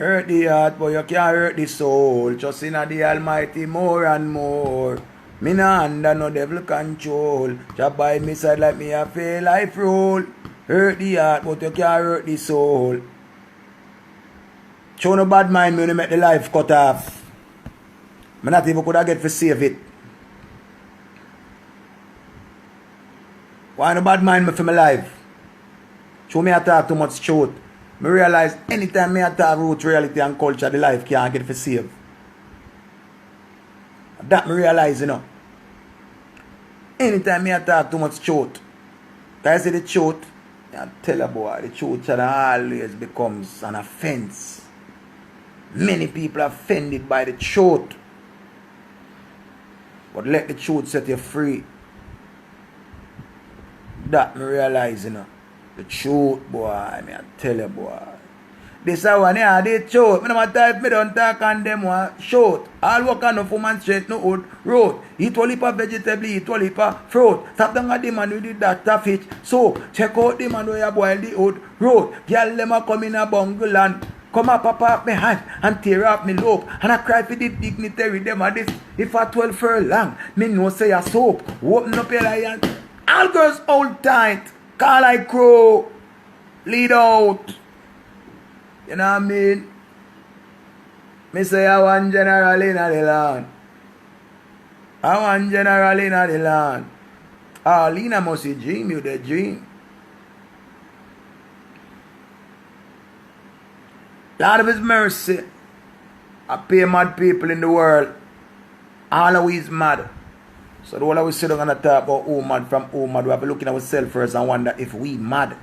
Hurt the heart, but you can't hurt the soul. Just in the Almighty more and more. Me nah under no devil control. Just by me side like me a feel life roll. Hurt the heart, but you can't hurt the soul. Show no bad mind me when you make the life cut off. Me not even could have get to save it. Why no bad mind me for my life? Show me I talk too much truth. Me realize anytime me I talk root, reality and culture, the life can't get for save. That me realize, you know. Anytime me I talk too much truth. Can I say the truth? I tell you boy, the truth always becomes an offense. Many people are offended by the truth. But let the truth set you free. That me realize, you know. The truth, boy, me I tell you, boy. This one here, the truth. Me no type, me don't talk on them one short. All work on no woman straight, no old road. Eat all heap of vegetable, eat all heap of fruit. Stop down at the man with the doctor fish. So, check out the man where you boil the old road. Girl, them a come in a bungle and come up up my hand and tear up me lobe. And I cry for the dignitary, them a this. If I 12 furlong, me no say a soap. Open up your lion. All girls hold tight. Call like crow. Lead out. You know what I mean? Me say I want general in the land. I want general in the land. Oh, Lena must dream you the dream. Lord of His mercy. I pay mad people in the world. Always mad. So the whole of we sit down and talk about who mad from who mad. We have to look at ourselves first and wonder if we mad.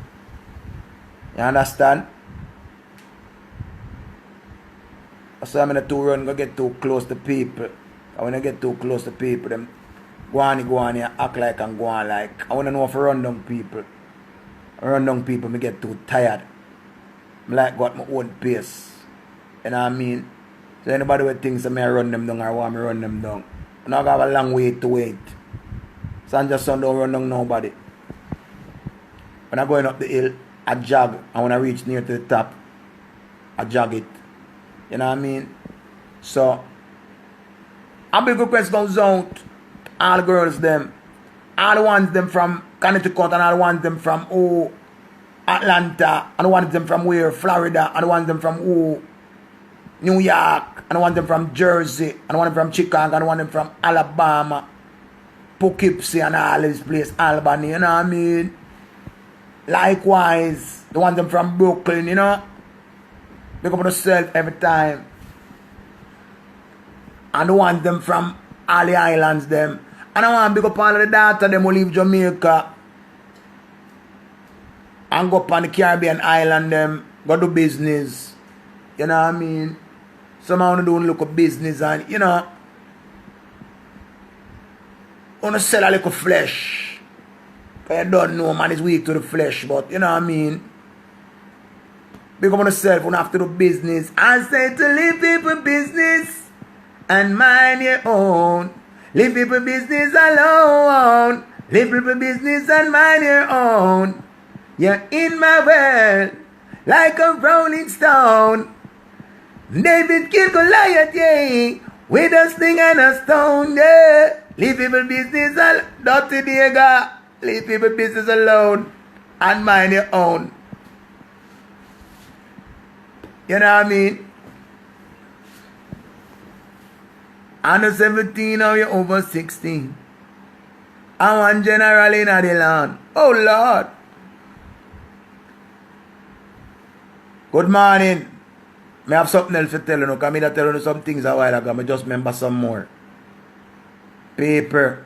You understand? So I'm not too run, go get too close to people. And when I get too close to people, them go on here, act like and go on like. I want to know if I run down people. Run down people, me get too tired. I like got my own pace. You know what I mean? So anybody who thinks I may run them down or want me run them down, I don't have a long way to wait. So I just don't run down nobody. When I'm going up the hill, I jog. I want to reach near to the top. I jog it. You know what I mean? So, a big request goes out. All the girls them. All the ones them from Connecticut and all the ones them from Atlanta. And the ones them from where? Florida. And the ones them from New York. And the ones them from Jersey. And the ones them from Chicago. And the ones them from Alabama. Poughkeepsie and all this place. Albany, you know what I mean? Likewise, the ones them from Brooklyn, you know? They come to yourself every time. And the ones them from all the islands them. And I want to big up all of the daughter them who leave Jamaica. And go up on the Caribbean island them. Go do business. You know what I mean? Some of them don't look at business and, you know. Want to sell a little flesh. Because you don't know man is weak to the flesh. But, you know what I mean? Big up on yourself, you don't have to do business. I say to leave people business and mind your own. Leave people business alone. Leave people business and mind your own. You're in my world like a rolling stone. David killed Goliath, yeah, with a sling and a stone, yeah. Leave people business alone. Dirty Diego. Leave people business alone and mind your own. You know what I mean? Under 17 or you're over 16. I want general in the land. Oh Lord. Good morning. I have something else to tell you. Because I tell you some things a while ago. I just remember some more. Paper.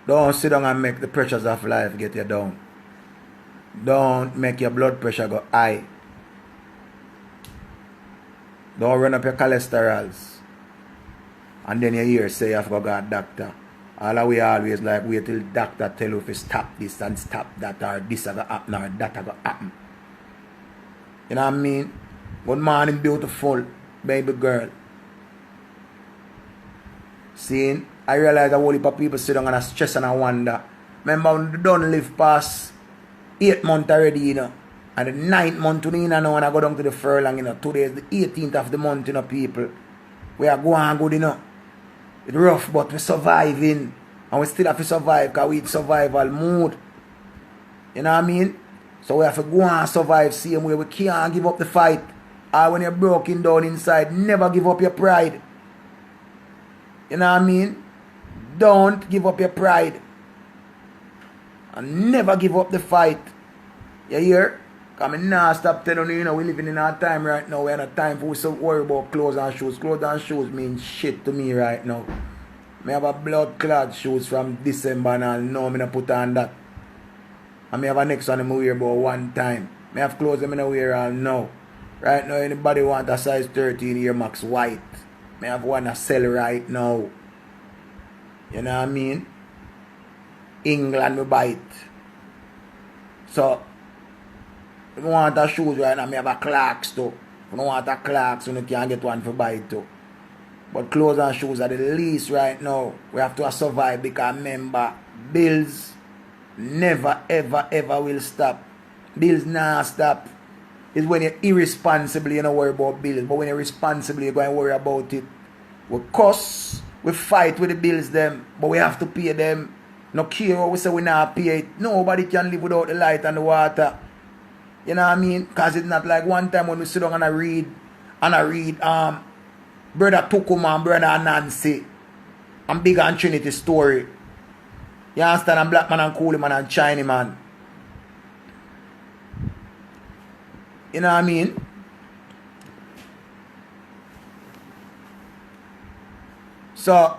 Don't sit down and make the pressures of life get you down. Don't make your blood pressure go high. Don't run up your cholesterols. And then you hear say you have to go to a doctor. All we always like wait till the doctor tell you if you stop this and stop that or this will happen or that will happen. You know what I mean? Good morning, beautiful baby girl. Seeing, I realize a whole heap of people sit down and stress and I wonder. Remember when they don't live past 8 months already, you know. And the 9th month to now when I go down to the furlong, today is the 18th of the month, people. We are going good, It's rough, but we're surviving. And we still have to survive because we're in survival mood. You know what I mean? So we have to go and survive same way. We can't give up the fight. Or when you're broken down inside, never give up your pride. You know what I mean? Don't give up your pride. And never give up the fight. You hear? Because I now stop telling you, we're living in our time right now. We're in a time for us to worry about clothes and shoes. Clothes and shoes mean shit to me right now. I have a blood clot shoes from December and now I'm going to put on that. And I have a next one I'm wear about one time. I have clothes I'm going to wear all now. Right now, anybody want a size 13 Air Max white? I have one to sell right now. You know what I mean? England we buy it. So, if you want a shoes right now, I have a Clarks too. If you want a Clarks, you can't get one for buy it too. But clothes and shoes are the least right now. We have to survive because remember, bills never ever ever will stop. Bills now stop. It's when you're irresponsible, you don't worry about bills. But when you're responsible, you're going to worry about it. We cuss, we fight with the bills them, but we have to pay them. No care what we say we not pay it. Nobody can live without the light and the water. You know what I mean? Because it's not like one time when we sit down and I read Brother Tukuma and Brother Nancy and Big and Trinity story. You understand? And Black Man and Coolie Man and China Man. You know what I mean? So,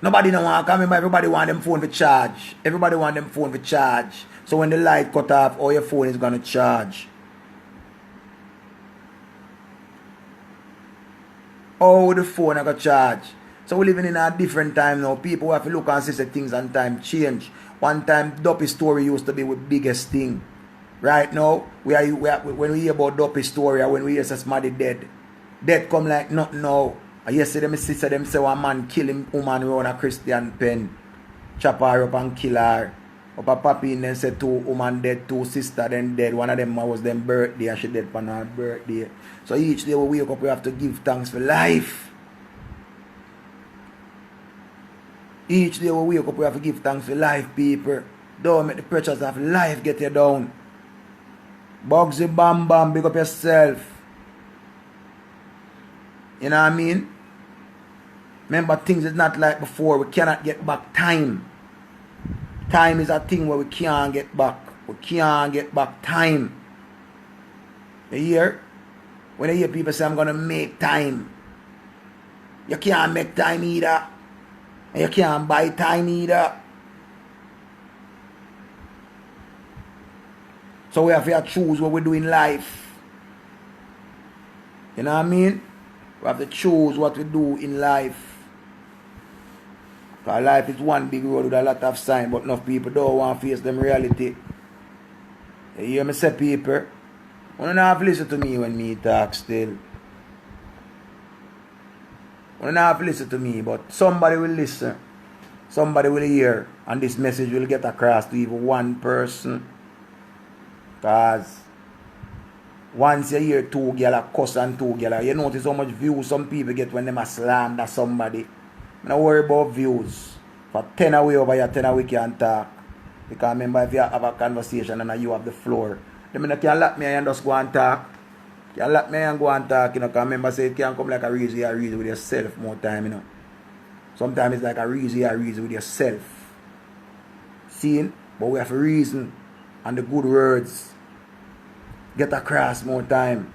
nobody don't want to come in, but everybody want them phone for charge. Everybody want them phone for charge. So when the light cut off, all your phone is going to charge. Oh, the phone I got charge. So we're living in a different time now. People have to look and see that things and time change. One time, Duppy story used to be the biggest thing. Right now, when we hear about Duppy story or when we hear somebody dead, death come like nothing now. Yesterday, my sister them say one man kill him woman around a Christian pen. Chop her up and kill her. Up a papi and then say 2 woman dead, 2 sister then dead. One of them was them birthday and she dead on her birthday. So each day we wake up, we have to give thanks for life. Each day we wake up, we have to give thanks for life, people. Don't make the pressures of life get you down. Bugsy Bam Bam, big up yourself. You know what I mean? Remember, things is not like before. We cannot get back time. Time is a thing where we can't get back. We can't get back time. You hear? When I hear people say, I'm going to make time. You can't make time either. And you can't buy time either. So we have to choose what we do in life. You know what I mean? We have to choose what we do in life. Because life is one big road with a lot of signs, but enough people don't want to face them reality. You hear me say, people? You don't have to listen to me when me talk still. You don't have to listen to me, but somebody will listen. Somebody will hear. And this message will get across to even one person. Because once you hear 2 girls cuss and 2 girls, you notice how much views some people get when they slander somebody. I don't worry about views. For 10 away over here, 10 away can talk. Because remember, if you have a conversation and you have the floor, then you can't let me and just go and talk. You can't let me and go and talk, because remember, say it can't come like a reason with yourself more time, Sometimes it's like a reason with yourself. Seeing? But we have to reason. And the good words get across more time.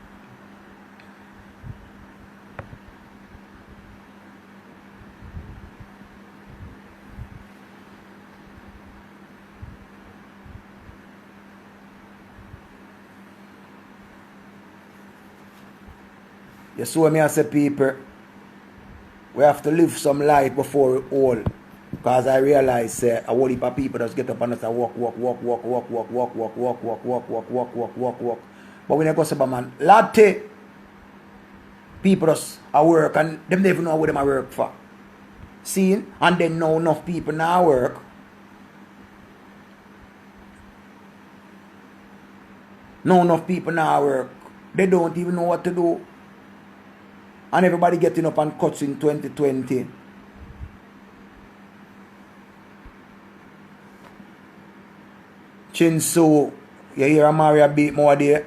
You saw me as a people, we have to live some life before we all. Because I realize a whole heap of people just get up and just walk. But when you go to man, latte, people just work and them don't even know what them work for. See? And then now enough people now work. Now enough people now work. They don't even know what to do. And everybody getting up and cuts in 2020. Chinsu, you hear Maria beat more there.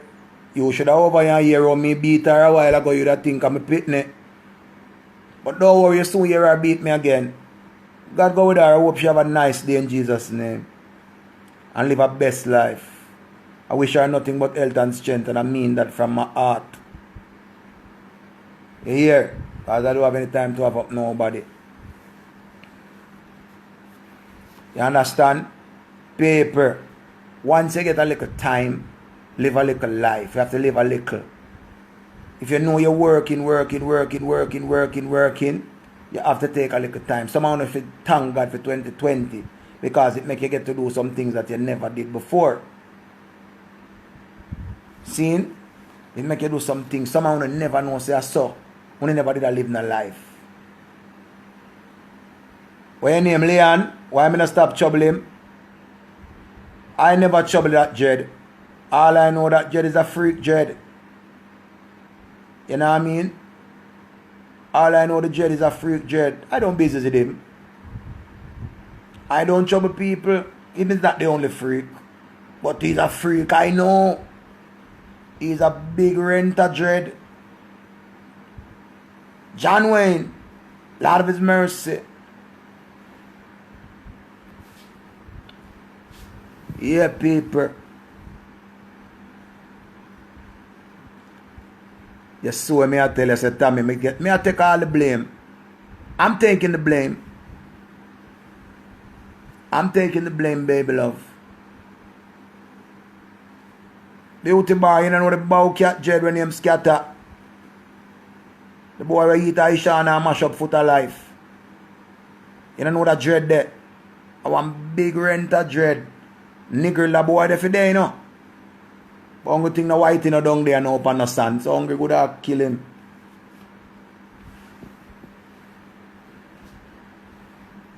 You should have over here hear me beat her a while ago. You'd think I'm a pitney. But don't worry, you soon hear her beat me again. God go with her. I hope she have a nice day in Jesus' name. And live her best life. I wish her nothing but health and strength, and I mean that from my heart. You hear? Because I don't have any time to have up nobody. You understand? Paper. Once you get a little time, live a little life. You have to live a little. If you know you're working, you have to take a little time. Somehow if you thank God for 2020 because it make you get to do some things that you never did before. Seen? It make you do some things. Somehow you never know say I saw. You never did a live in a life. What your name, Leon? Why am I not stop trouble him? I never trouble that Jed. All I know that Jed is a freak Jed. You know what I mean? All I know the Jed is a freak Jed. I don't business with him. I don't trouble people. He's not the only freak. But he's a freak, I know. He's a big renter Jed. John Wayne, Lord of his mercy. Yeah, people. You saw me, I tell you, say, Tommy, me I take all the blame. I'm taking the blame. I'm taking the blame, baby love. Beauty bar, you know the bow cat Jed when him scatter. The boy will eat Aisha and mash up foot of life. You don't know that Dread there. I want big renter Dread. Nigger la boy there for there, you know. But only thing the white in down there no up on the sand. So hungry could have kill him.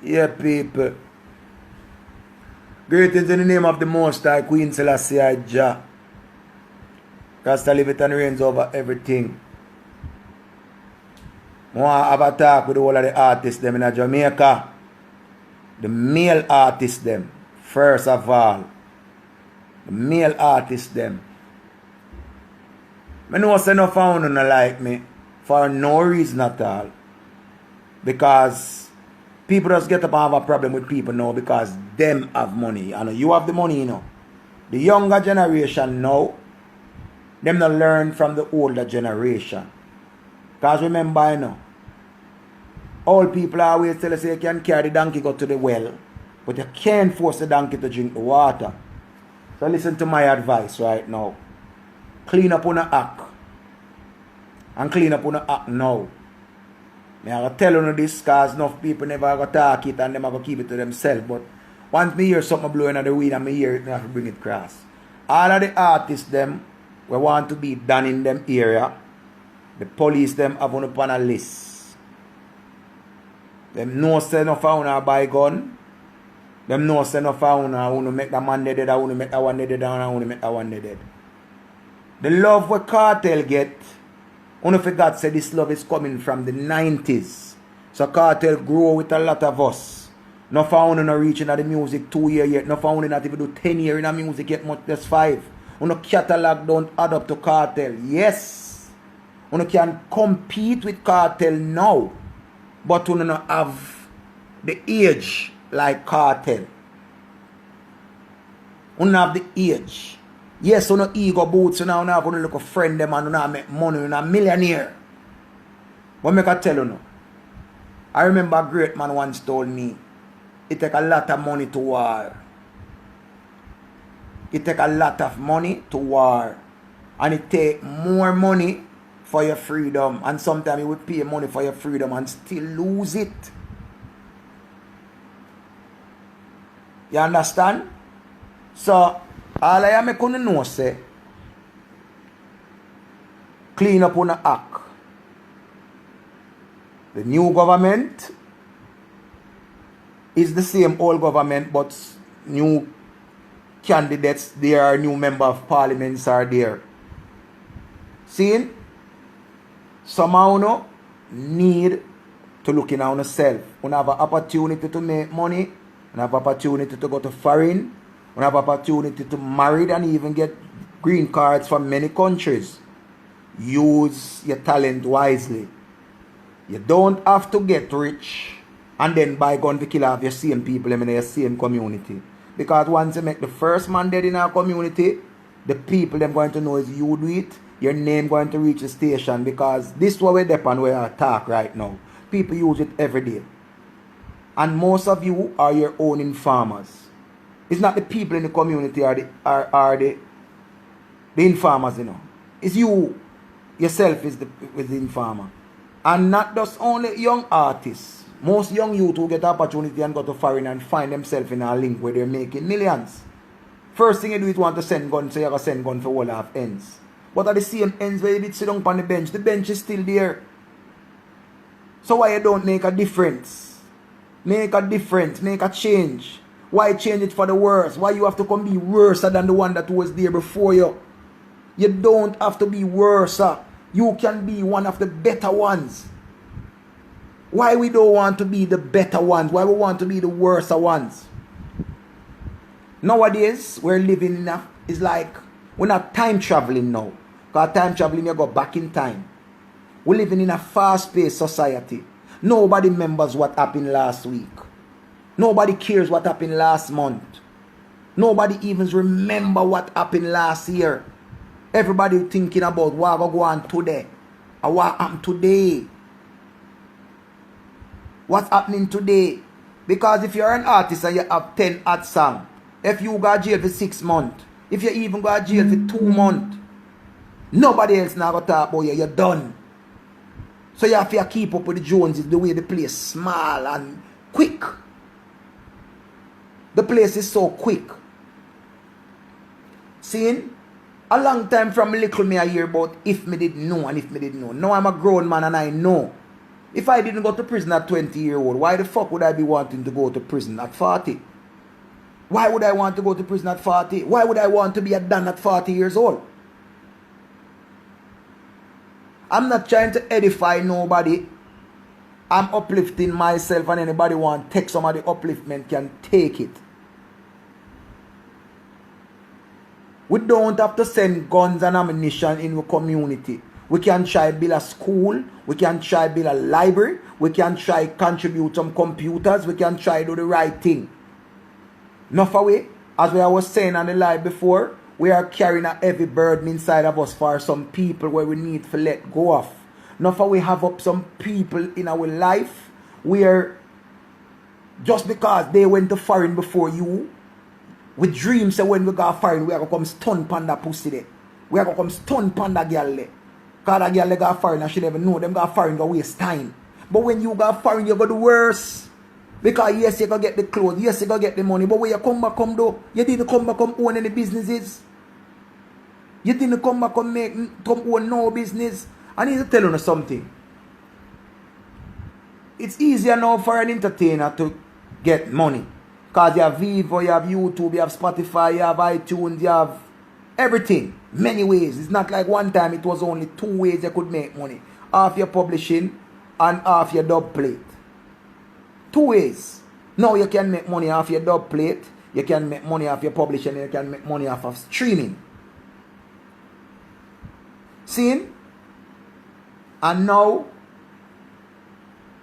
Yeah, people. Greetings in the name of the Most High, Queen Selassie I Jah. Rasta live it and reigns over everything. I want to have a talk with all of the artists them in Jamaica. The male artists them. First of all. The male artists them. I know say no found no like me. For no reason at all. Because people just get up and have a problem with people now because them have money. And you have the money, you know. The younger generation now, them not learn from the older generation. Because remember, you know, old people always tell us you can carry the donkey go to the well, but you can't force the donkey to drink the water. So listen to my advice right now. Clean up on the act. And clean up on the act now. I have to tell you this because enough people never go talk it and them have to keep it to themselves. But once me hear something blowing on the wind and me hear it, I have to bring it across. All of the artists them, we want to be done in them area. The police them have on upon a list. Them know say no found a buy gun. Them know say no found a want to make the man dead, I want to make that one dead, and I want to make that one dead. The love what Cartel get, only forgot say this love is coming from the 90s. So Cartel grow with a lot of us. No found no reaching at the music 2 years yet. No found not even do 10 years in the music yet, much less 5. No catalog don't add up to Cartel. Yes. You can compete with Cartel now. But you don't have the age like Cartel. You don't have the age. Yes, you no ego boots, you don't have to look a friend them and you don't make money, you're a millionaire. What make I tell you now? I remember a great man once told me, it take a lot of money to war. It take a lot of money to war. And it take more money for your freedom. And sometimes you will pay money for your freedom and still lose it. You understand? So, all I am going to know say, clean up on the act. The new government is the same old government, but new candidates there are, new member of parliaments are there. Seeing? Somehow no need to look in on yourself. You have an opportunity to make money. You have an opportunity to go to foreign. You have an opportunity to marry and even get green cards from many countries. Use your talent wisely. You don't have to get rich and then buy gun to kill off your same people in your same community. Because once you make the first man dead in our community, the people them going to know is you do it, your name going to reach the station, because this is what we're depend where I talk right now. People use it every day. And most of you are your own informers. It's not the people in the community are the informers, you know. It's you yourself is the informer. And not just only young artists. Most young youth who get opportunity and go to foreign and find themselves in a link where they're making millions. First thing you do is want to send gun, so you have to send gun for all half ends. But at the same ends where you did sit down on the bench is still there. So why you don't make a difference? Make a difference, make a change. Why change it for the worse? Why you have to come be worse than the one that was there before you? You don't have to be worse. You can be one of the better ones. Why we don't want to be the better ones? Why we want to be the worse ones? Nowadays, we're living in a, it's like, we're not time traveling now. Because time traveling, you go back in time. We're living in a fast-paced society. Nobody remembers what happened last week. Nobody cares what happened last month. Nobody even remember what happened last year. Everybody thinking about what go on today. And what happened today. What's happening today? Because if you're an artist and you have 10 hot songs, if you go to jail for 6 months, if you even go to jail for 2 months, nobody else now going to talk about you. You're done. So you have to keep up with the Joneses, the way the place small and quick. The place is so quick. Seeing? A long time from little me I hear about if me didn't know and if me didn't know. Now I'm a grown man and I know. If I didn't go to prison at 20-year-old, why the fuck would I be wanting to go to prison at 40? Why would I want to go to prison at 40? Why would I want to be a Dan at 40 years old? I'm not trying to edify nobody. I'm uplifting myself, and anybody want to take some of the upliftment can take it. We don't have to send guns and ammunition in the community. We can try build a school. We can try build a library. We can try contribute some computers. We can try do the right thing. Enough away, as we was saying on the live before, we are carrying a heavy burden inside of us for some people where we need to let go of. Enough we have up some people in our life where just because they went to foreign before you, with dreams that when we go foreign, we are going to come stun panda pussy there. We are going to come stun panda girl there. Because that girl go foreign and she never know them go foreign go waste time. But when you go foreign, you go do worse. Because yes, you go get the clothes, yes, you go get the money. But when you come back home though, you didn't come back home own any businesses. You didn't come back home own no business. I need to tell you something. It's easier now for an entertainer to get money. Because you have Vivo, you have YouTube, you have Spotify, you have iTunes, you have everything. Many ways. It's not like one time it was only 2 ways you could make money. Half your publishing and half your dub plate. 2 ways. Now you can make money off your dub plate. You can make money off your publishing. You can make money off of streaming. Seeing? And now,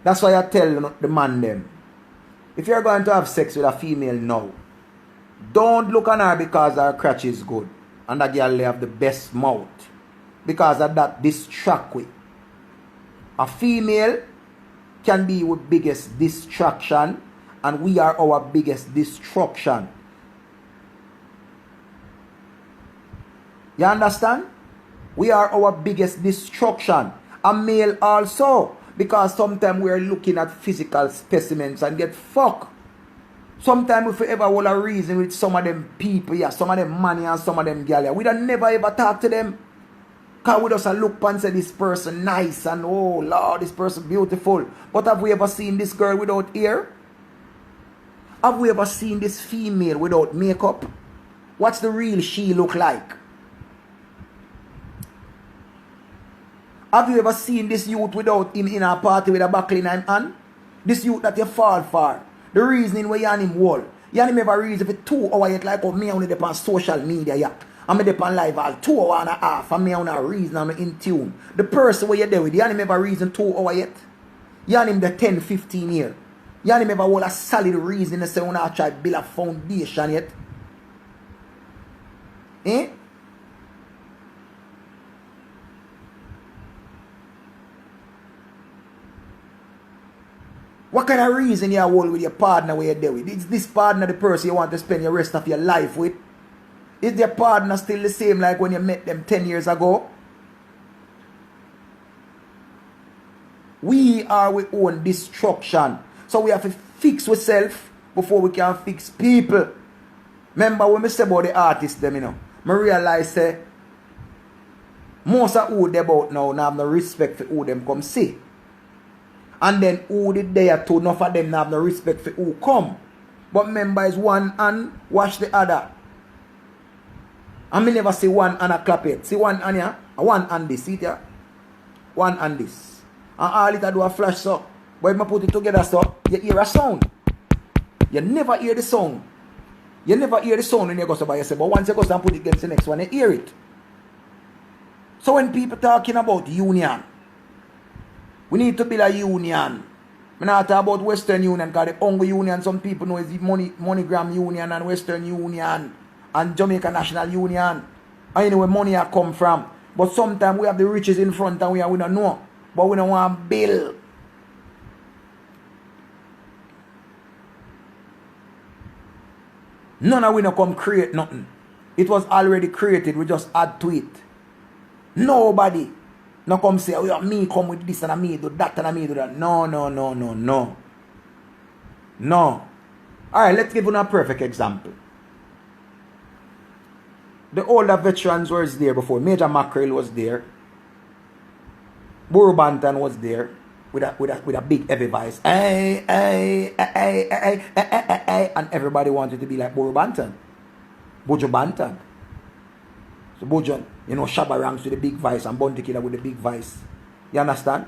that's why I tell the man them. If you're going to have sex with a female now, don't look on her because her crotch is good. And that girl have the best mouth. Because of that distract with. A female can be our biggest distraction, and we are our biggest destruction. You understand? We are our biggest destruction. A male also. Because sometimes we are looking at physical specimens and get fucked. Sometimes if we ever want a reason with some of them people, yeah, some of them money and some of them gal, yeah, we don't never ever talk to them. Because we just look and say this person nice and oh Lord, this person beautiful. But have we ever seen this girl without hair? Have we ever seen this female without makeup? What's the real she look like? Have you ever seen this youth without him in a party with a buckle in him hand? This youth that you fall for. The reasoning where you and him wall. You and him ever reason for 2 hours yet like me only depend on social media yet. I'm depend live all 2 hours and a half and me on a reason I'm in tune. The person where you're there with, you and him ever reason 2 hours yet? You and him the 10, 15 years. You and him ever hold a solid reason to say when I try to build a foundation yet? Eh? What kind of reason you hold with your partner where you're there with? Is this partner the person you want to spend the rest of your life with? Is your partner still the same like when you met them 10 years ago? We are our own destruction. So we have to fix ourselves before we can fix people. Remember when I say about the artists them, I realize say most of who they about now have no respect for who them come see. And then who did there too, enough of them have no respect for who come. But remember, is one hand wash the other. And me never see one hand a clap it. See one hand here, one hand this, see it here? One hand this. And all it do a flash so. But if I put it together so, you hear a sound. You never hear the sound. You never hear the sound when you go so by yourself. But once you go and put it against the next one, you hear it. So when people talking about union, we need to build a union. I'm not talking about Western Union because the Hungry Union, some people know is the MoneyGram Union and Western Union and Jamaica National Union. And anyway, money I come from. But sometimes we have the riches in front and we don't know. But we don't want to build. None of we don't come create nothing. It was already created. We just add to it. Nobody. No come say, oh, me come with this and me do that and me do that. No. No. Alright, let's give you a perfect example. The older veterans was there before. Major Mackerel was there. Burro Banton was there with a big heavy voice. Hey, and everybody wanted to be like Burro Banton. Bojo Banton. So Bojo, Shabba Ranks with the big voice and Bounty Killer with the big voice. You understand?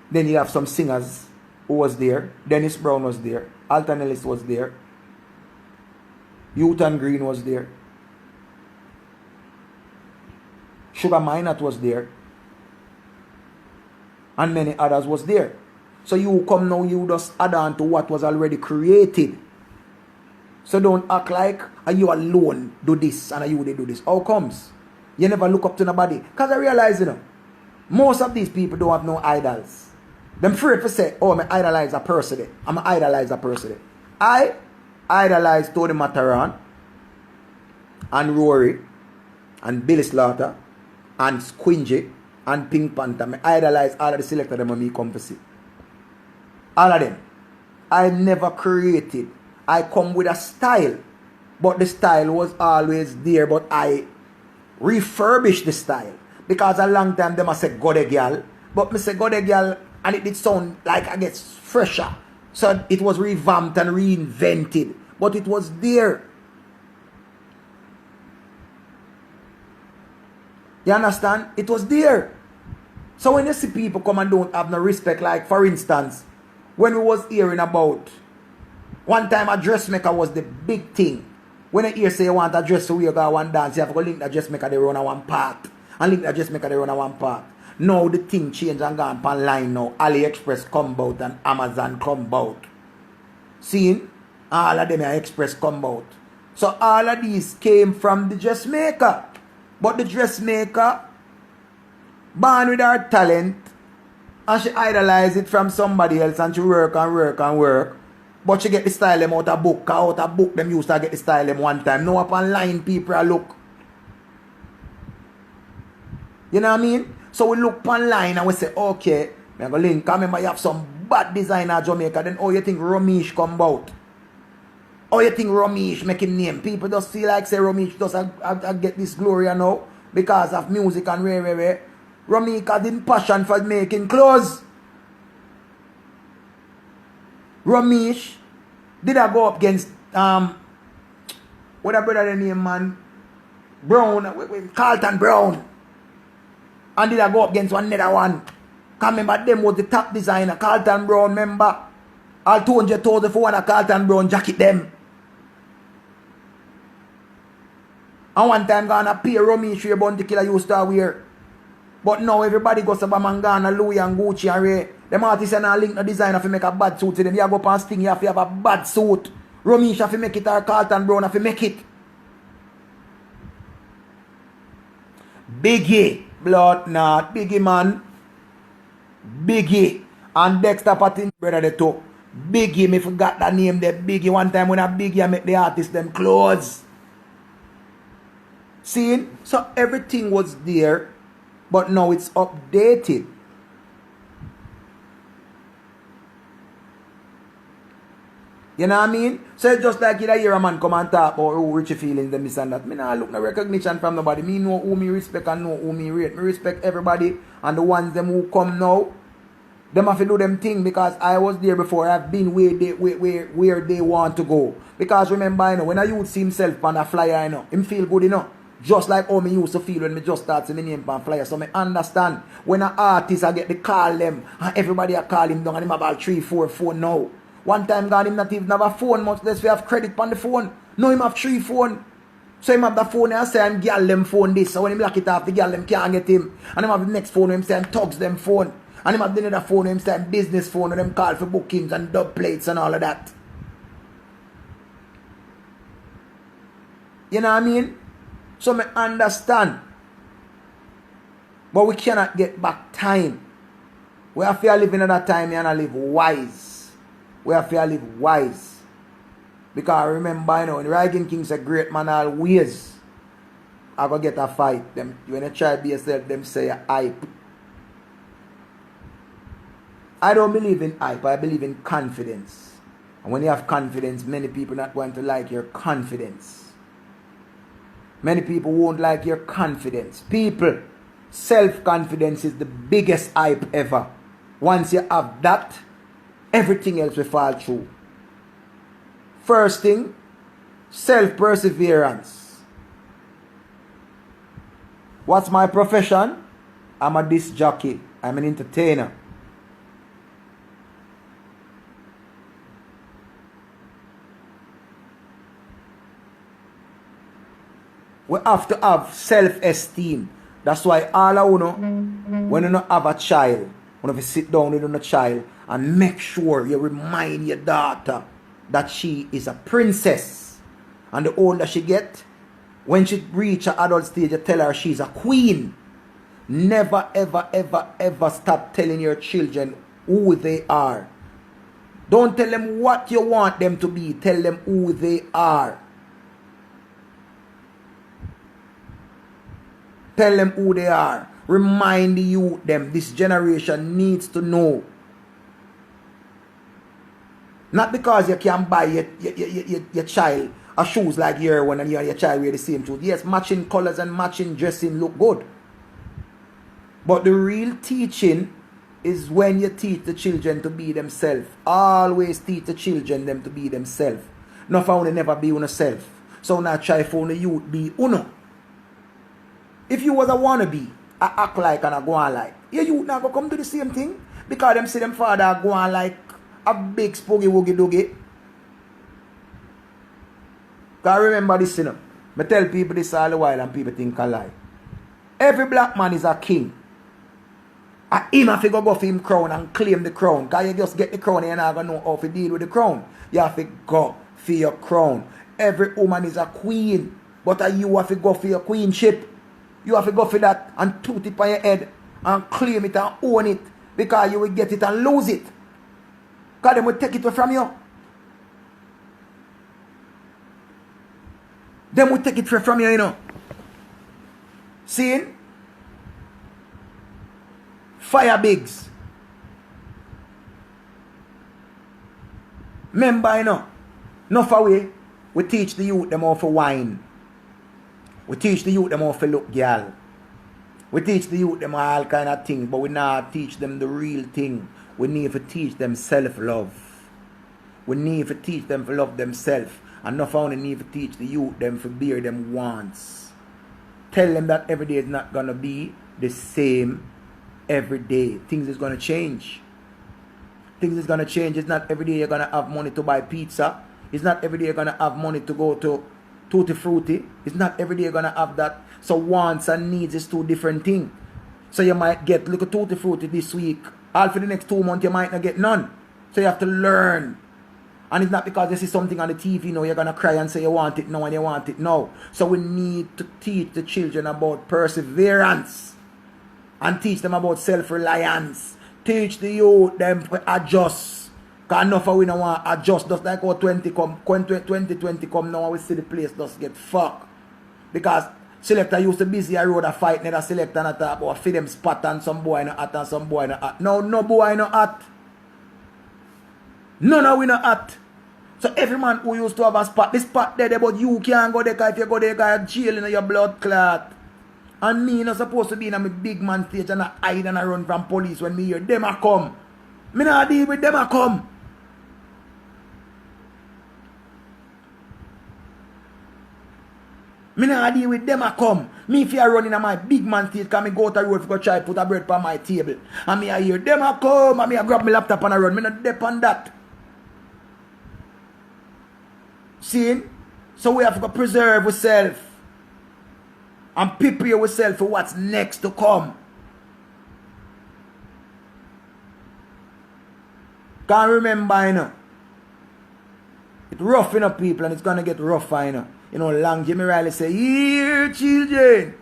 Then you have some singers who was there. Dennis Brown was there. Alton Ellis was there. Houghton Green was there. Sugar Minot was there. And many others was there. So you come now, you just add on to what was already created. So don't act like you alone do this and you they do this. How comes? You never look up to nobody. Because I realize, most of these people don't have no idols. Them afraid to say, oh, I idolize a person. I'm an idolize a person. I idolize Tony Mataran and Rory and Billy Slaughter and Squingy and Pink Panther. I idolize all of the selectors them when me come to see. All of them. I never created. I come with a style. But the style was always there. But I refurbished the style. Because a long time them I say go the girl. But me say go the girl and it did sound like I get fresher. So it was revamped and reinvented. But it was there. You understand? It was there. So when you see people come and don't have no respect, like for instance, when we was hearing about one time a dressmaker was the big thing. When you hear say you want a dress so you go one dance, you have to go link the dressmaker they run on one part. And link the dressmaker they run on one part. Now the thing changed and gone online now. AliExpress come out and Amazon come out. Seeing? All of them are Express come out. So all of these came from the dressmaker. But the dressmaker, born with her talent, and she idolized it from somebody else and she work. But she get the style them out of book. Out of book them used to get the style them one time. Now up online people are look. You know what I mean? So we look online and we say, okay, I'm going to link. I remember you have some bad designer in Jamaica. Then you think Ramesh come out? You think Ramesh making name? People just feel like say Ramesh just get this glory now because of music and where. Ramesh didn't passion for making clothes. Ramesh did I go up against What a brother name, man? Brown, Carlton Brown. And did I go up against one another one? Can't remember them was the top designer, Carlton Brown, remember? All 200,000 for one of Carlton Brown jacket them. And one time gonna pay Romy Shea Bounty Killer used to wear. But now everybody goes to Bamangana, Louis and Gucci and Ray. Them artists are not link the designer if you make a bad suit to them. You go up and sting, you have to have a bad suit. Romy have to make it or Carlton Brown have to make it. Biggie, blood knot, Biggie man. Biggie. And Dexter Patton, brother they took. Biggie, me forgot that name there. Biggie, one time when a Biggie I make the artist them clothes. See? So everything was there, but now it's updated. You know what I mean? So it's just like you hear a man come and talk about who richiefeeling them this and that. Me not look no recognition from nobody. Me know who me respect and know who me rate. Me respect everybody and the ones them who come now. Them have to do them thing because I was there before. I've been where they want to go. Because remember, you know, when a youth see himself on a flyer, you know, him feel good, you know. Just like how me used to feel when me just start seeing my name on flyer. So me understand when an artist I get to call them and everybody I call him down and him about 3-4 phone now. One time God him not even have a phone, much less we have credit on the phone. No, him have 3 phone. So him have the phone and say I'm girl them phone this. So when him lock it off, the girl them can't get him. And him have the next phone him say I'm thugs them phone. And him have the other phone him say I'm business phone and them call for bookings and dub plates and all of that. You know what I mean? So me understand. But we cannot get back time. We have to live in another time and live wise. We have to live wise. Because remember, you know, when Ryan King's a great man always, I go get a fight. Them when you try to be yourself, them say hype. I don't believe in hype, I believe in confidence. And when you have confidence, many people not going to like your confidence. Many people won't like your confidence. People, self-confidence is the biggest hype ever. Once you have that, everything else will fall through. First thing, self-perseverance. What's my profession? I'm a disc jockey. I'm an entertainer. We have to have self-esteem. That's why all I know, when you don't have a child, when you sit down with a child and make sure you remind your daughter that she is a princess. And the older she get, when she reach an adult stage, you tell her she's a queen. Never, ever, ever, ever stop telling your children who they are. Don't tell them what you want them to be. Tell them who they are. Tell them who they are. Remind the youth them. This generation needs to know. Not because you can buy your child a shoes like your one and your child wear the same shoes. Yes, matching colors and matching dressing look good. But the real teaching is when you teach the children to be themselves. Always teach the children them to be themselves. Not for only never be yourself. So now try for the youth be uno. If you was a wannabe, I act like and I go on like, your youth now go come to the same thing. Because them see them father go on like a big spooky woogie doogie. Because remember this, you know. I tell people this all the while and people think I lie. Every black man is a king. And him have to go for him crown and claim the crown. Because you just get the crown and you're not going to know how to deal with the crown. You have to go for your crown. Every woman is a queen. But you have to go for your queenship. You have to go for that and toot it on your head and claim it and own it. Because you will get it and lose it. Because they will take it from you. They will take it from you, you know. See? Fire bigs. Remember, you know. Enough away. We teach the youth them how to wine. We teach the youth them how to look girl. We teach the youth them all kind of things. But we not teach them the real thing. We need to teach them self-love. We need to teach them to love themselves. Enough only need to teach the youth them for bear them wants. Tell them that every day is not gonna be the same every day. Things is gonna change. Things is gonna change. It's not every day you're gonna have money to buy pizza. It's not every day you're gonna have money to go to Tutti Frutti. It's not every day you're gonna have that. So wants and needs is two different things. So you might get little Tutti Frutti this week. All for the next 2 months you might not get none. So you have to learn. And it's not because you see something on the TV now you're gonna cry and say you want it now and you want it now. So we need to teach the children about perseverance and teach them about self-reliance. Teach the youth them to adjust. Because enough of we don't want to adjust. Just like how 2020 come now and we see the place just get fucked. Because selector used to busy a road a fight, neither selector not talk about feed them spot and some boy no hot and some boy no hot. No boy no hot. None of we no hot. So every man who used to have a spot, this spot there, but you can't go there because if you go there, you're jail in your blood clot. And me not supposed to be in a big man stage and I hide and I run from police when me hear them a come. Me not deal with them a come. Me not deal with them a come. Me if you run in my big man stage because me go to the road to go try put a bread on my table. And me I hear them a come and me I grab my laptop and I run. Me not depend on that. See? So we have to preserve ourselves. And prepare ourselves for what's next to come. Can't remember, you know. It's rough, you know, people, and it's gonna get rougher, you know. You know, long Jimmy Riley say, here, children,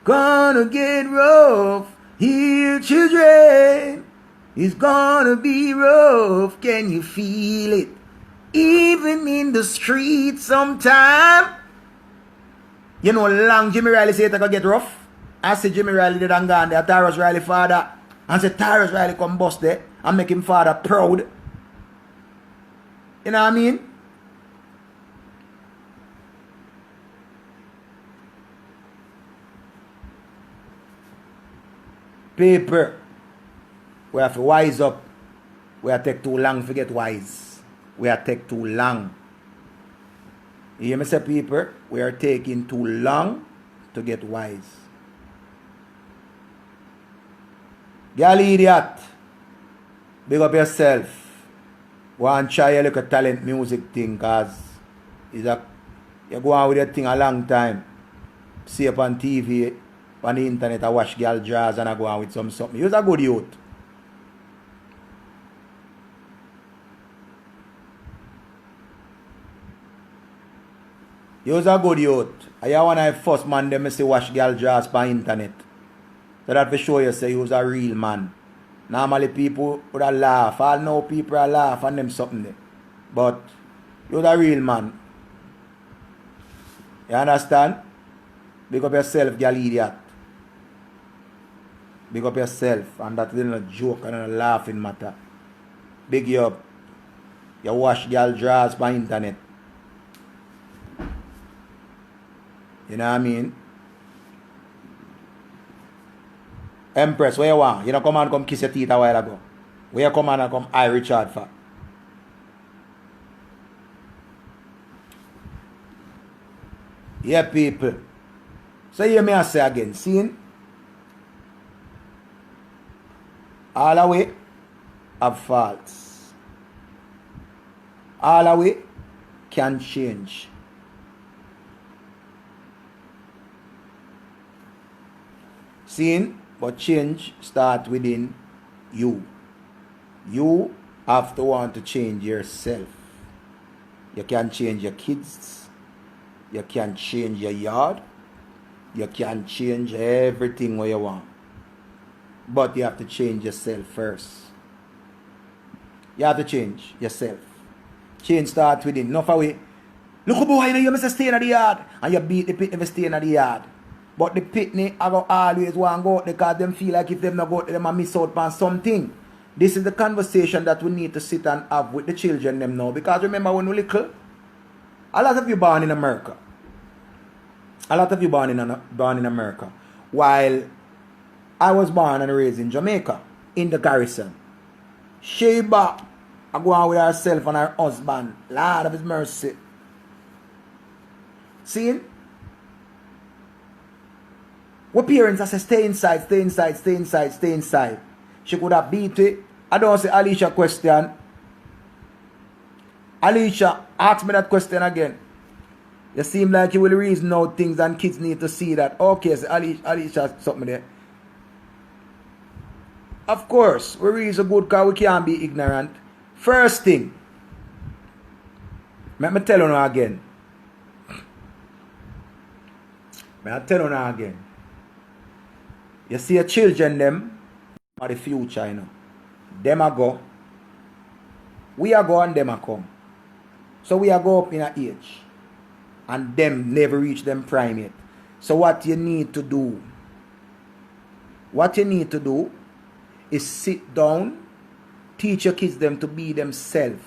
gonna get rough. Here, children, it's gonna be rough. Can you feel it? Even in the street sometime. You know, long Jimmy Riley say it's gonna get rough. I say Jimmy Riley did and gone there, Tyrus Riley father. And say Tyrus Riley come bust there and make him father proud. You know what I mean? People, we have to wise up. We have to take too long to get wise. We have to take too long. You hear me say, people? We are taking too long to get wise. Girl idiot, big up yourself. Go and try a little talent music thing, cause you go on with that thing a long time. See up on TV, on the internet, I watch girl jazz and I go on with something. You're a good youth. You're a good youth. I want to first man them say watch girl jazz on internet. So that for sure you say you're a real man. Normally people would laugh. All know people are laugh and them something there. But you're a real man. You understand? Big up yourself, girl idiot. Big up yourself. And that little joke and a laughing matter. Big you up. You watch girl jazz on internet. You know what I mean? Empress, where you want? You don't come and come kiss your teeth a while ago. Where you come and come I Richard for? Yeah, people. So hear me I say again. See? All the way have faults. All the way can change. Seeing, but change start within you. You have to want to change yourself. You can change your kids. You can change your yard. You can change everything what you want. But you have to change yourself first. You have to change yourself. Change start within. Enough away. Look boy, you must stay in the yard. And you beat the pit if you stay in the yard. But the pitney I go always want to go out because them feel like if them not go out, them a miss out on something. This is the conversation that we need to sit and have with the children them now. Because remember when we were little, a lot of you born in America. A lot of you born in America. While I was born and raised in Jamaica, in the garrison. Sheba, I go on with herself and her husband. Lord of his mercy. Seeing? What parents say, stay inside, stay inside, stay inside, stay inside. She could have beat it. I don't say Alicia question. Alicia, ask me that question again. You seem like you will reason out things and kids need to see that. Okay, so Alicia, something there. Of course, we reason good because we can't be ignorant. First thing, let me tell you now again. You see your children, them are the future, you know. Them a go. We are go and them a come. So we are go up in a age. And them never reach them prime yet. So what you need to do is sit down, teach your kids them to be themselves.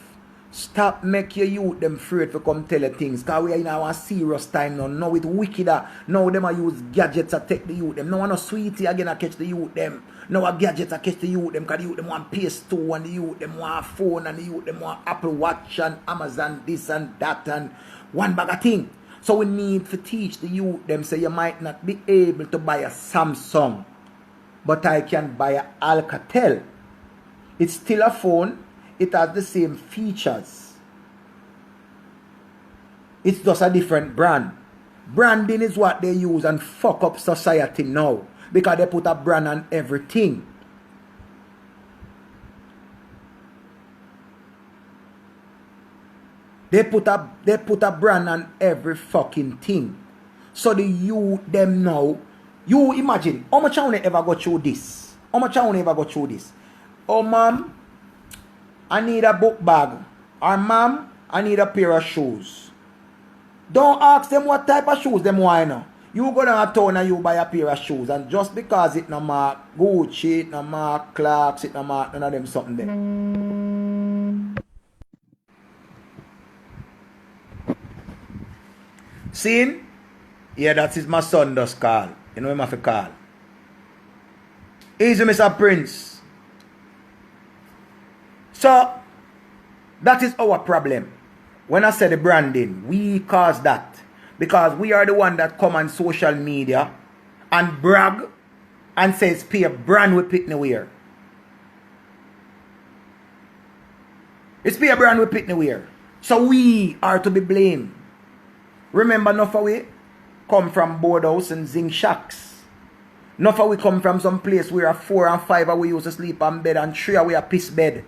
Stop make your youth them afraid to come tell you things. Because we are in our serious time now. Now it's wickeder. Now them a use gadgets to take the youth them. Now no sweetie again a catch the youth them. Now a gadgets to catch the youth them. Because the youth them want PS2 and the youth them want phone and the youth them want Apple Watch and Amazon this and that and one bag of thing. So we need to teach the youth them say you might not be able to buy a Samsung, but I can buy a Alcatel. It's still a phone. It has the same features. It's just a different brand. Branding is what they use and fuck up society now. Because they put a brand on everything. They put a brand on every fucking thing. So the youth them now. You imagine, how much I ever go through this? Oh, mom, I need a book bag. Or mom, I need a pair of shoes. Don't ask them what type of shoes them want now. You go down a town and you buy a pair of shoes. And just because it no mark Gucci, it no mark Clarks, it no mark none of them something there. Seen? Yeah, that is my son does call. You know him have to call. Easy, Mr. Prince. So, that is our problem. When I say the branding, we cause that. Because we are the one that come on social media and brag and says, pay a brand we pick wear. It's pay a brand we pick wear. So we are to be blamed. Remember, enough of we come from board house and zinc shacks. Enough of we come from some place where 4 and 5 we used to sleep on bed and 3 we a piss bed.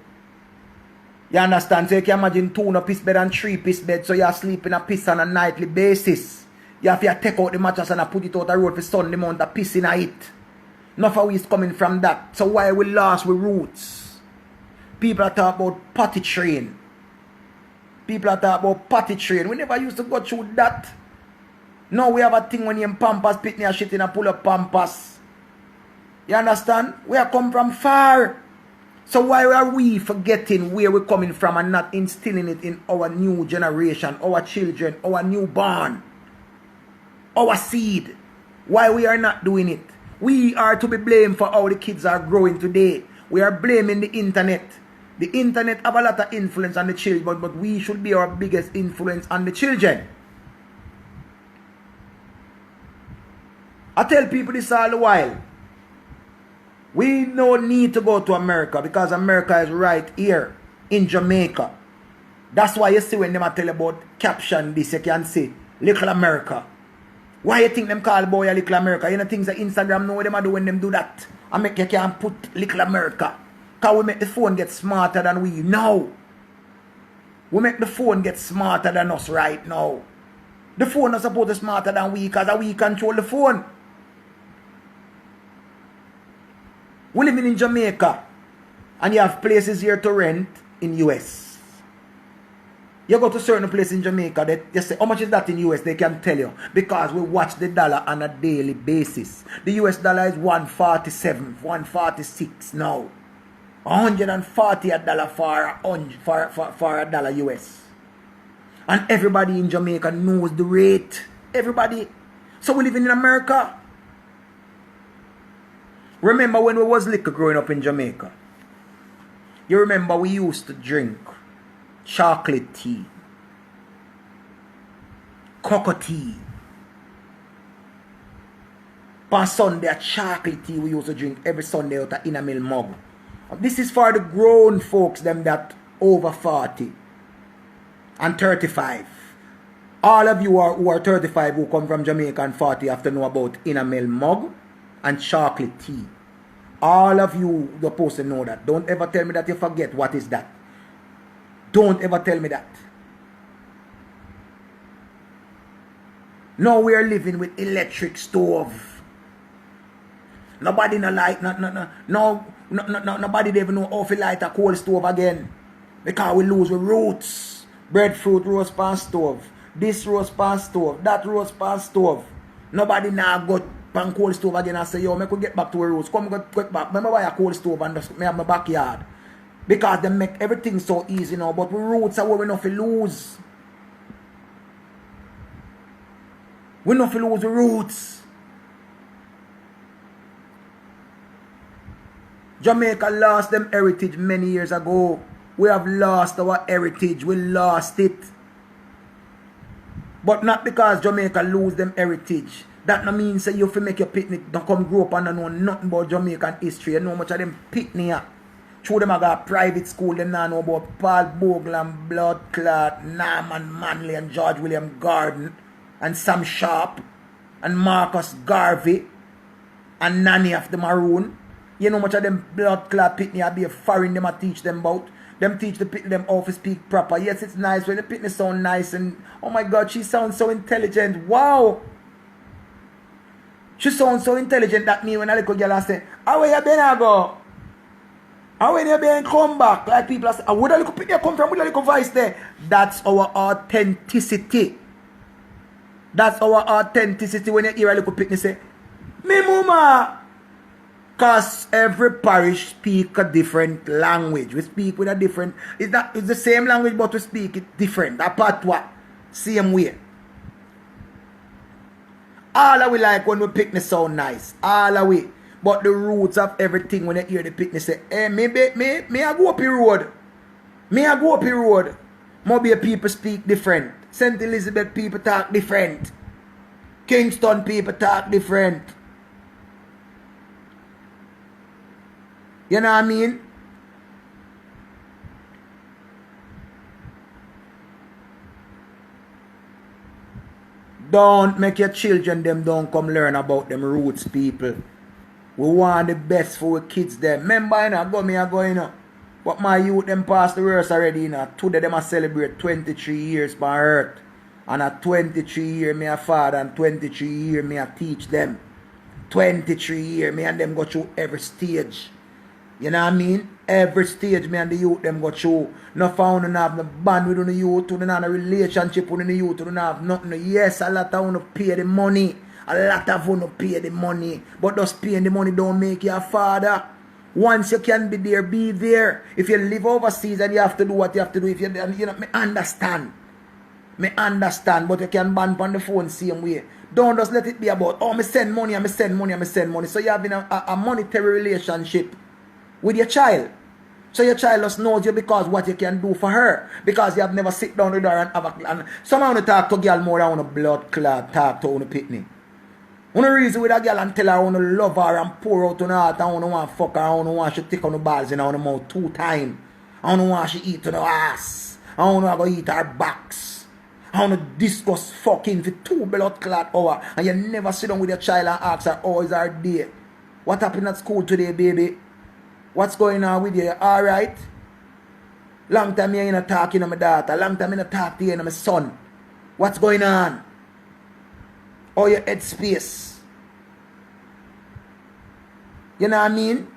You understand? So you can imagine 2 in a piss bed and 3 piss bed. So you are sleeping a piss on a nightly basis. You have to take out the mattress and put it out the road for Sunday month to piss in it. Enough of we is coming from that. So why we lost with roots? People are talking about potty train. We never used to go through that. Now we have a thing when you pampas, pitney and shit in a pull up pampas. You understand? We are come from far. So why are we forgetting where we're coming from and not instilling it in our new generation, our children, our newborn, our seed? Why we are not doing it? We are to be blamed for how the kids are growing today. We are blaming the internet. The internet have a lot of influence on the children, but we should be our biggest influence on the children. I tell people this all the while. We don't need to go to America because America is right here in Jamaica. That's why you see when them tell about caption this, you can see Little America. Why you think them call boy a Little America? You know things that Instagram know what them do when them do that. I make you can't put Little America. Because we make the phone get smarter than we now. We make the phone get smarter than us right now. The phone is supposed to be smarter than we because we control the phone. We living in Jamaica and you have places here to rent in US. You go to certain places in Jamaica, they say, how much is that in US? They can tell you. Because we watch the dollar on a daily basis. The US dollar is 147, 146 now. $140 for a dollar US. And everybody in Jamaica knows the rate. Everybody. So we living in America. Remember when we was little growing up in Jamaica? You remember we used to drink chocolate tea. cocoa tea. On Sunday, a chocolate tea we used to drink every Sunday out of enamel mug. This is for the grown folks, them that over 40 and 35. All of you who are 35 who come from Jamaica and 40 have to know about enamel mug and chocolate tea. All of you are supposed to know that. Don't ever tell me that you forget what is that. Don't ever tell me that. Now we are living with electric stove. Nobody no like nobody even know how to light a coal stove again. Because we lose the roots. Breadfruit roast pan stove. This roast pan stove. That roast pan stove. Nobody now go pan coal stove again and say, yo, me could get back to the roots. Come get back. Remember buy a coal stove and just me have my backyard. Because they make everything so easy now. But the roots are where we not to lose. We not to lose the roots. Jamaica lost them heritage many years ago. We have lost our heritage. We lost it. But not because Jamaica lose them heritage. That no means say you have to make your picnic. Don't come grow up and know nothing about Jamaican history. You know much of them picnic. Through them I got private school. They know about Paul Bogle and Blood Clot, Norman Manley and George William Gordon and Sam Sharp and Marcus Garvey and Nanny of the Maroon. You know much of them blood clot pitney I be a foreign them I teach them about. Them teach the pitney them how to speak proper. Yes, it's nice when the pitney sound nice and oh my God, she sounds so intelligent. Wow. She sounds so intelligent that me when a little girl I say, how where you been I go? How when you been come back? Like people I say, where the little pitney come from? Where the little voice there? That's our authenticity. That's our authenticity when you hear a little pitney say, me mama. Because every parish speak a different language. We speak with a different... It's the same language, but we speak it different. That part what? Same way. All of we like when we picnic sound nice. All of we. But the roots of everything when you hear the picnic say, hey, me I go up the road. Me I go up the road. Mobile people speak different. St. Elizabeth people talk different. Kingston people talk different. You know what I mean? Don't make your children them don't come learn about them roots, people. We want the best for our kids them. Remember, you know, but my youth them past the worst already, you know. Today them a celebrate 23 years by earth. And at 23 years me a father and 23 years me a teach them. 23 years me and them go through every stage. You know what I mean? Every stage me and the youth them go through. No found and have no band with the youth, to not a relationship with the youth, to not have nothing. Yes, a lot of them pay the money. A lot of them pay the money. But just paying the money don't make you a father. Once you can be there, be there. If you live overseas and you have to do what you have to do, if you know, me understand. Me understand, but you can ban on the phone same way. Don't just let it be about, oh, me send money, and me send money, and me send money. So you have a monetary relationship with your child. So your child just knows you because what you can do for her. Because you have never sit down with her and have a... And somehow you talk to a girl more than a blood clot talk to a pitney. One reason with a girl and tell her I want to love her and pour out on her heart, I want to fuck her, I want she take on the balls in her mouth 2 times. I want she eat on her ass. I want to go eat her backs. I want to discuss fucking for 2 blood clot hours. And you never sit down with your child and ask her, how is her day? What happened at school today, baby? What's going on with you? Alright? Long time you ain't not talking to my daughter. Long time you not talk to you and my son. What's going on? Or your head space. You know what I mean?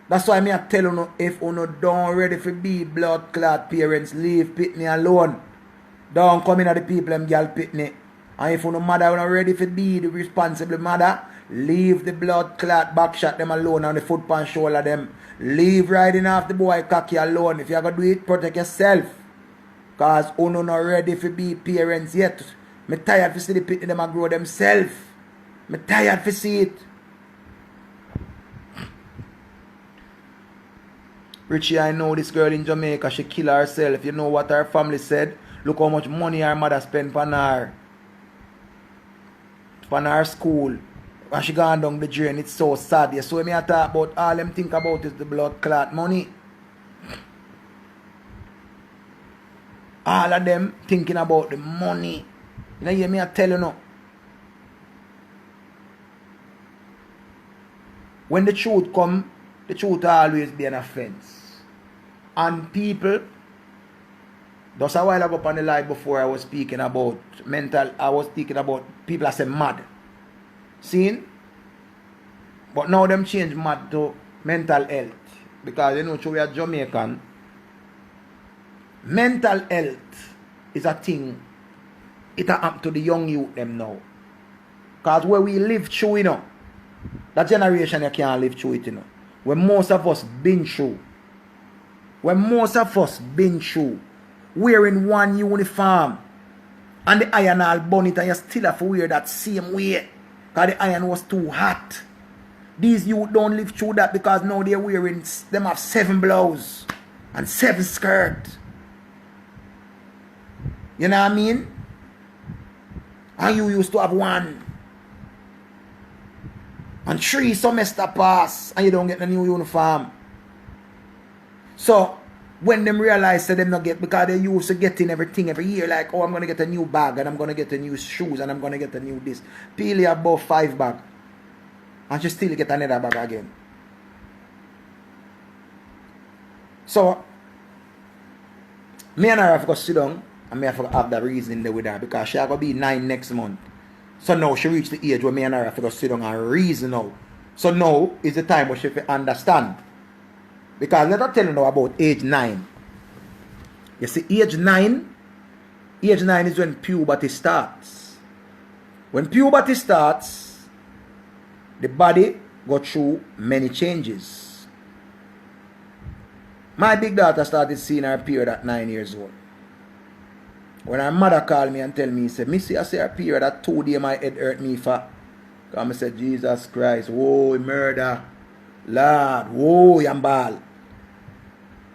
That's why me I tell you, if you don't ready for be blood clot parents, leave pitney alone. Don't come in at the people and girl pitney. And if you mother not ready for be the responsible mother, leave the blood clot backshot them alone on the foot pan shoulder them. Leave riding off the boy cocky alone. If you gonna do it, protect yourself. Cause you not ready for be parents yet. Me tired to see the pitney them a grow themselves. Me tired to see it. Richie, I know this girl in Jamaica, she killed herself. You know what her family said? Look how much money her mother spent on her school. When she gone down the drain, it's so sad. You saw me I talk about all them think about is the blood clot money. All of them thinking about the money. You know, hear me I tell you now. When the truth come, the truth always be an offense. And people, just a while ago on the live before I was speaking about people I say mad. Seen? But now them change mad to mental health. Because you know, we are Jamaican. Mental health is a thing. It happen to the young youth them now. Because where we live through, you know, that generation you can't live through it, you know. When most of us been through. Wearing one uniform. And the iron all burn it and you still have to wear that same way. Because the iron was too hot. These youth don't live through that because now they're wearing, them have 7 blouses and 7 skirts. You know what I mean? And you used to have 1. And 3 semester pass and you don't get the new uniform. So when them realize that them not get, because they used to getting everything every year, like, oh, I'm going to get a new bag and I'm going to get a new shoes and I'm going to get a new this. Peel above 5 bag. And you still get another bag again. So, me and her have to sit down and me have to have that reasoning there with her because she have to be 9 next month. So now she reached the age where me and her have to sit down and reason now. So now is the time where she have to understand. Because let her tell you now about age 9. You see, age 9 is when puberty starts. When puberty starts, the body go through many changes. My big daughter started seeing her period at 9 years old. When her mother called me and tell me, say, Missy, I see her period at 2 days my head hurt me for. Because I said, Jesus Christ, whoa, murder. Lord, whoa, yambal.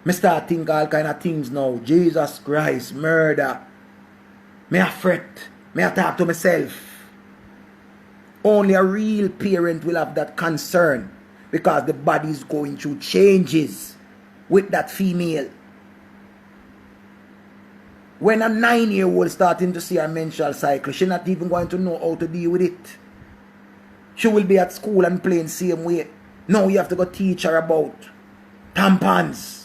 Me start think all kind of things now. Jesus Christ, murder. Me a fret. Me a talk to myself. Only a real parent will have that concern because the body is going through changes with that female. When a 9-year-old starting to see her menstrual cycle, she's not even going to know how to deal with it. She will be at school and playing same way. Now you have to go teach her about tampons.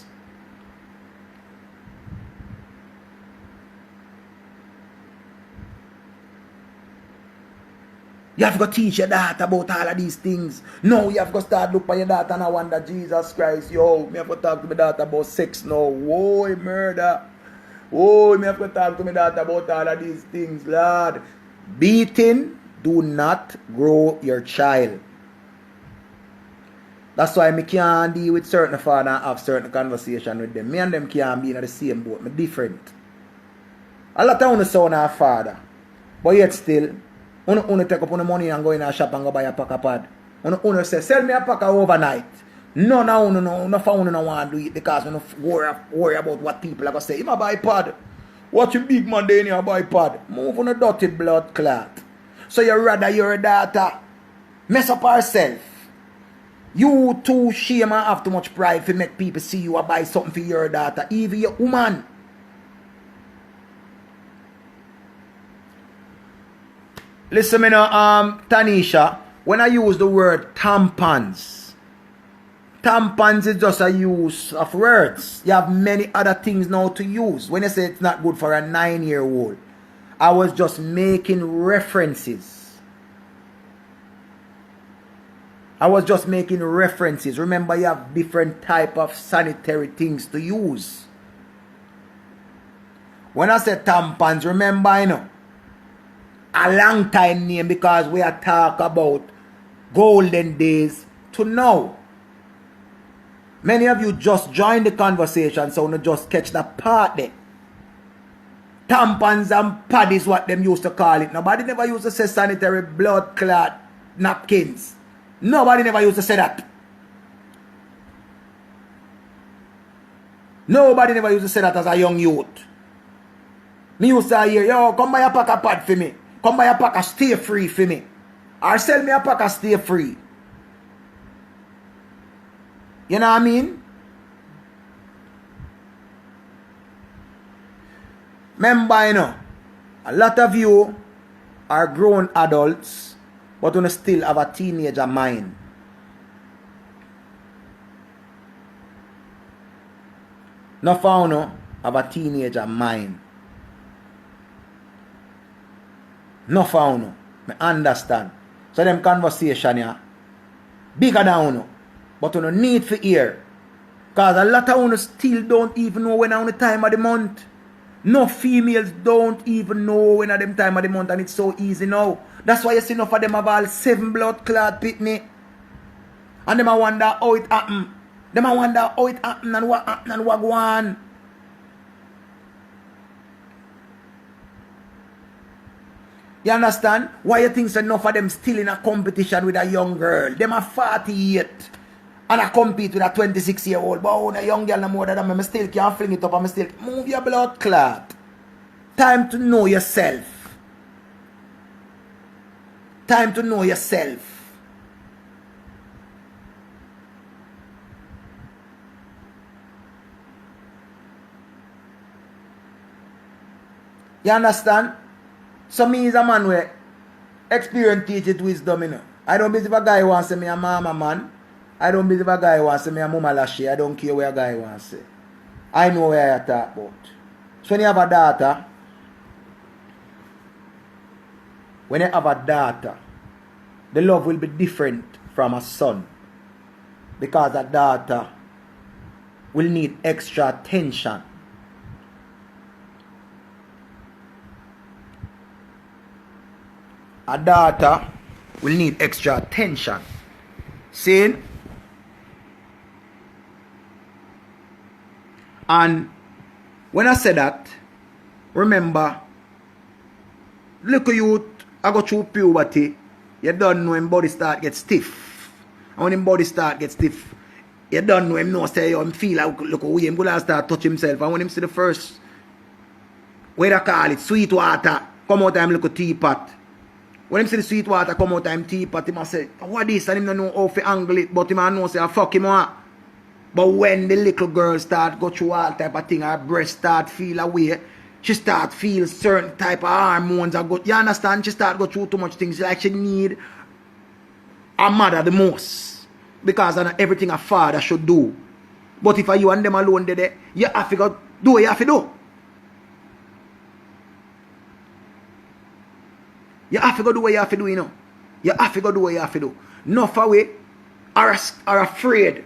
You have to go teach your daughter about all of these things. Now you have to start look at your daughter and I wonder, Jesus Christ, yo, me have to talk to my daughter about sex now. Whoa, murder. Whoa, me have to talk to my daughter about all of these things, Lord. Beating do not grow your child. That's why me can't deal with certain father and have certain conversation with them. Me and them can't be in the same boat. Me different. A lot of us son and father. But yet still, Uno take up on the money and go in a shop and go buy a pack of pad. Uno say, sell me a pack of overnight. No, found no want to do it because we don't worry about what people are going to say. You might buy pad. Watch a big man there in your buy pad. Move on a dirty blood clot. So you rather your daughter mess up herself. You too shame and have too much pride to make people see you or buy something for your daughter. Even your woman. Listen, me now, Tanisha, when I use the word tampons is just a use of words. You have many other things now to use. When you say it's not good for a 9-year-old, I was just making references. Remember, you have different type of sanitary things to use. When I say tampons, remember, you know, a long time name because we are talking about golden days to now. Many of you just joined the conversation, so you just catch the part there. Tampons and pad is what them used to call it. Nobody never used to say sanitary blood clot napkins. Nobody never used to say that. Nobody never used to say that as a young youth. Me used to hear, yo, come buy a pack of pad for me. Come buy a pack of stay free for me. Or sell me a pack of stay free. You know what I mean? Remember, you know, a lot of you are grown adults, but you still have a teenager mind. No found no have a teenager mind. No found no. Me understand. So them conversation here bigger than you, but you no need for hear. Cause a lot of you still don't even know when on the time of the month. No females don't even know when at them time of the month, and it's so easy now. That's why you see enough of them have all 7 blood clot pitney. And them a wonder how it happen. Them a wonder how it happen and what happen and what go on. You understand? Why you think so enough of them still in a competition with a young girl? Them are 48 and I compete with a 26-year-old. But oh, a young girl no more than them. I still can't fling it up and I still move your blood clot. Time to know yourself. Time to know yourself. You understand? So me is a man where experience teaches wisdom, you know. I don't believe a guy wants to say me a mama man. I don't believe a guy wants to say me a mama lashy. I don't care where a guy wants to say. I know where I talk about. So when you have a daughter, the love will be different from a son. Because a daughter will need extra attention. A daughter will need extra attention. See? And when I say that, remember, little youth, I go through puberty, you don't know him body start get stiff. And when him body start get stiff, you don't know him say him feel like look away, him go start touch himself. And when him see the first, what they call it, sweet water, come out him look teapot. When him see the sweet water come out him teapot, he must say, what this? And him don't know how to angle it, but him know say, fuck him out. But when the little girl start go through all type of thing, her breast start feel away, she start feel certain type of hormones. You understand? She start go through too much things. Like she need a mother the most. Because of everything a father should do. But if you and them alone there, you have to go do what you have to do. You have to go do what you have to do, you know. You have to go do what you have to do. No for we are afraid.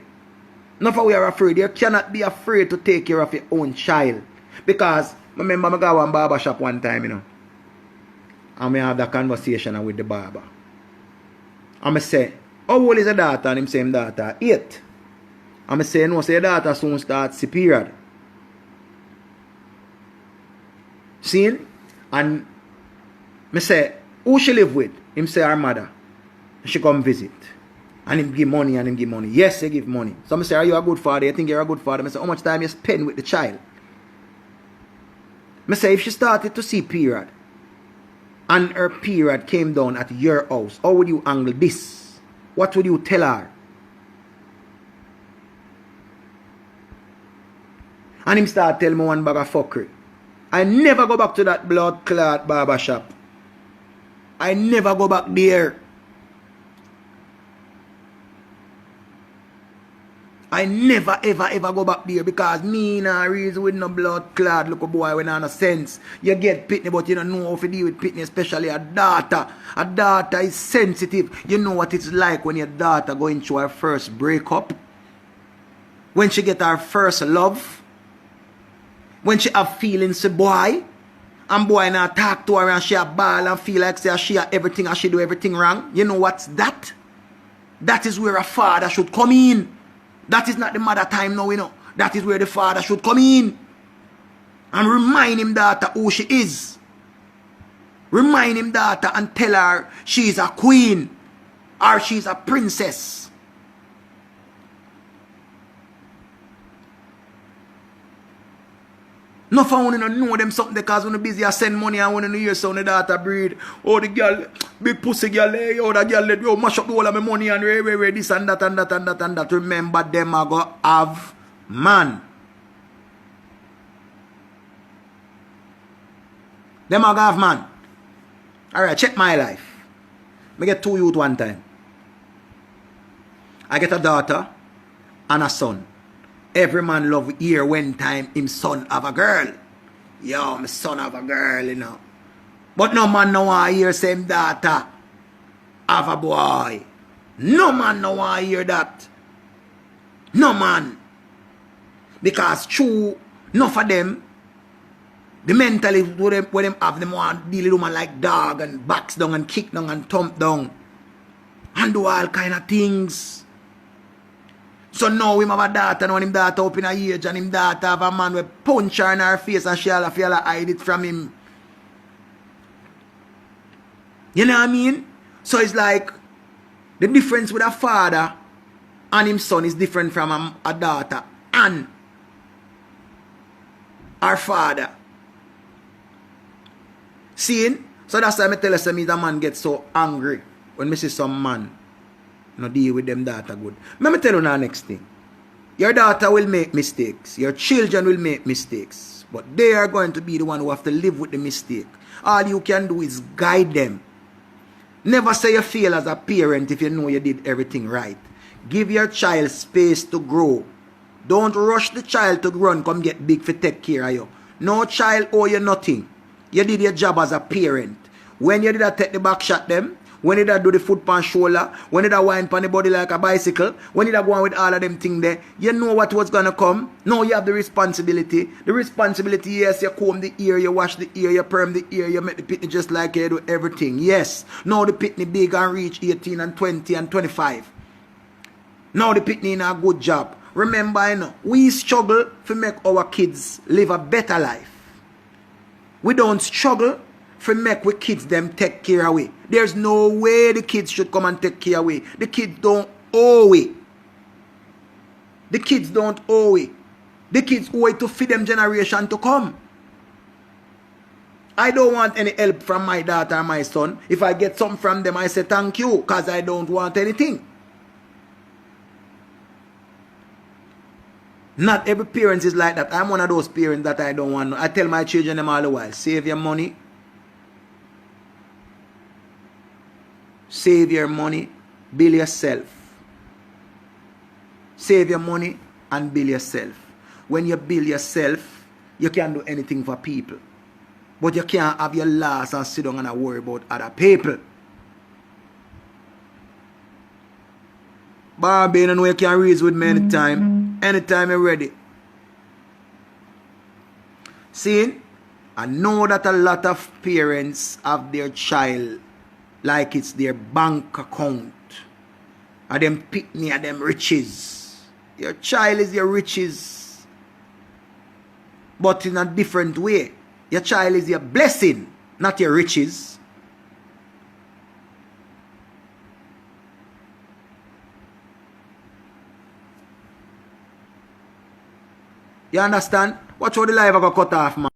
No for we are afraid. You cannot be afraid to take care of your own child. Because, I remember I go to one barber shop one time, you know. And I have that conversation with the barber. And I say, how old is the daughter? And him say, daughter, 8. And I say, no, say, daughter soon starts the period. See? And I say, who she live with? Him say her mother. She come visit. And him give money and him give money. Yes, he give money. So I say, are you a good father? You think you're a good father? I say, how much time you spend with the child? I say, if she started to see period, and her period came down at your house, how would you angle this? What would you tell her? And him start tell me one bag of fuckery. I never go back to that blood clot barber shop. I never go back there. I never ever go back there because me nah reason with no blood clot. Look a boy when no sense. You get pitney but you don't know how to deal with pitney, especially a daughter. A daughter is sensitive. You know what it's like when your daughter going through her first breakup. When she get her first love. When she have feelings for boy. And boy now talk to her and she a ball and feel like say she a everything and she do everything wrong. You know what's that? That is where a father should come in. That is not the mother time now, you know. That is where the father should come in. And remind him daughter who she is. Remind him daughter and tell her she's a queen. Or she's a princess. No for one know them something because when busy I send money and when you hear some of the daughter breed. Oh the girl, big pussy girl, oh the girl let you mash up the whole of my money and this and that and that and that and that. Remember them I go have man. Them I go have man. Alright, check my life. I get 2 youth one time. I get a daughter and a son. Every man love hear when time him son have a girl. Yo, my son have a girl, you know. But no man no want hear same daughter have a boy. No man no want hear that. No man. Because true, enough of them, the mentality where them have, them want deal with woman like dog and backs down and kick down and thump down. And do all kind of things. So now him have a daughter, now him daughter up in a age and him daughter have a man with punch her in her face and she'll hide it from him. You know what I mean? So it's like the difference with a father and his son is different from a daughter and our father. Seeing? So that's why I tell us that the man gets so angry when I see some man no deal with them daughter good. Let me tell you now next thing. Your daughter will make mistakes. Your children will make mistakes. But they are going to be the one who have to live with the mistake. All you can do is guide them. Never say you fail as a parent if you know you did everything right. Give your child space to grow. Don't rush the child to grow and come get big for take care of you. No child owe you nothing. You did your job as a parent. When you did that take the back shot them, when you do the foot pan shoulder, when you wind pan the body like a bicycle, when you go on with all of them things there, you know what was gonna come. Now you have the responsibility. The responsibility, yes, you comb the ear, you wash the ear, you perm the ear, you make the pitney just like you do everything. Yes. Now the pitney big and reach 18 and 20 and 25. Now the pitney in a good job. Remember, you know, we struggle to make our kids live a better life. We don't struggle for make we kids them take care of we. There's no way the kids should come and take care of we. The kids don't owe it. The kids don't owe it. The kids owe it to feed them generation to come. I don't want any help from my daughter and my son. If I get something from them, I say thank you because I don't want anything. Not every parent is like that. I'm one of those parents that I don't want. I tell my children them all the while, save your money. Save your money, build yourself. Save your money and build yourself. When you build yourself, you can do anything for people. But you can't have your loss and sit down and worry about other people. Barbie, you know you can reason with me anytime. Anytime you're ready. See, I know that a lot of parents have their child like it's their bank account. And them pitney and them riches. Your child is your riches. But in a different way. Your child is your blessing, not your riches. You understand? Watch how the life I got cut off, man.